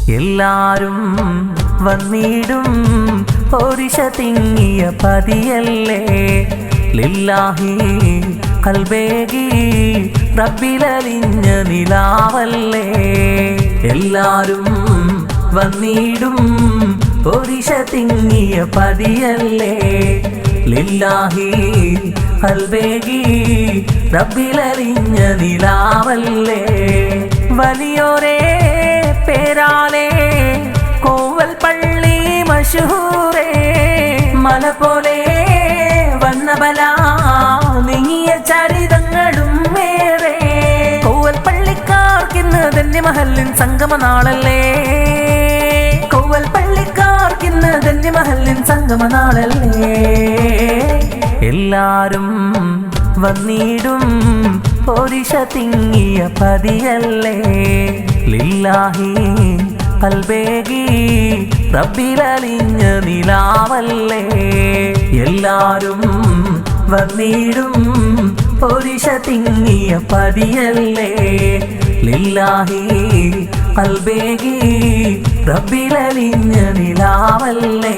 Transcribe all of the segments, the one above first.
എല്ലാരും വന്നിടും പോരിശ തിങ്ങിയ പതിയല്ലേ ലില്ലാഹി കൽബേകി റബ്ബിലലിഞ്ഞ നിലാവല്ലേ എല്ലാരും വന്നിടും പോരിശ തിങ്ങിയ പതിയല്ലേ ലില്ലാഹി കൽബേകി റബ്ബിലലിഞ്ഞ നിലാവല്ലേ വലിയോരേ പേരാലേ കോവൽ പള്ളി മശഹൂരേ മല പോലെ വന്നബല നീങ്ങിയ ചരിതങ്ങളും വേറെ കോവൽ പള്ളിക്കാർക്കിന്ന് ധന്യമഹലിൻ സംഗമനാളല്ലേ കോവൽ പള്ളിക്കാർക്കിന്ന് ധന്യമഹലിൻ സംഗമനാളല്ലേ എല്ലാരും വന്നിടും പോരിശ തിങ്ങിയ പതിയല്ലേ ലില്ലാഹി കൽബേകി റബ്ബിലലിഞ്ഞ നിലാവല്ലേ എല്ലാരും വന്നിടും പോരിശ തിങ്ങിയ പതിയല്ലേ ലില്ലാഹി കൽബേകി റബ്ബിലലിഞ്ഞ നിലാവല്ലേ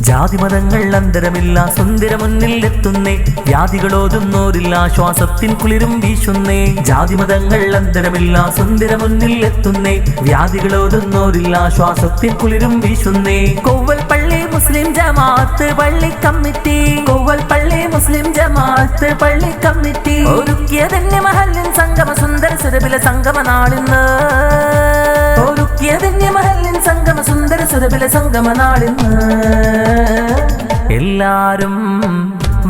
ജാതിമതങ്ങൾ അന്തരമില്ല സുന്ദര മുന്നിലെത്തുന്നേ വ്യാധികളോതുന്നോരില്ല ശ്വാസത്തിൻ കുളിരും വീശുന്നേ ജാതിമതങ്ങൾ അന്തരമില്ല സുന്ദര മുന്നിലെത്തുന്നേ വ്യാധികളോതുന്നോരില്ല ശ്വാസത്തിൻ കുളിരും വീശുന്നേ കോവൽ പള്ളി മുസ്ലിം ജമാഅത്ത് പള്ളി കമ്മിറ്റി കോവൽ പള്ളി മുസ്ലിം ജമാഅത്ത് പള്ളി കമ്മിറ്റി ഒരുക്കിയ ധന്യമഹലിൻ സംഗമ സുന്ദര സുരഭില സംഗമ നാളിന്ന് ഒരുക്കിയ ധന്യമഹലിൻ സംഗമ സുന്ദര സുരഭില സംഗമ നാളിന്ന് എല്ലാരും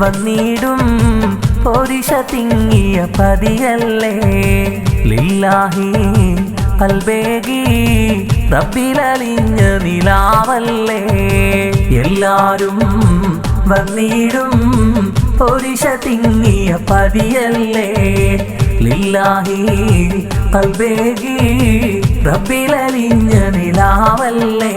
വന്നിടും പോരിശ തിങ്ങിയ പതിയല്ലേ ലില്ലാഹി കൽബേകി റബ്ബിലലിഞ്ഞ നിലാവല്ലേ എല്ലാരും വന്നിടും പോരിശ തിങ്ങിയ പതിയല്ലേ ലില്ലാഹി കൽബേകി റബ്ബിലലിഞ്ഞ നിലാവല്ലേ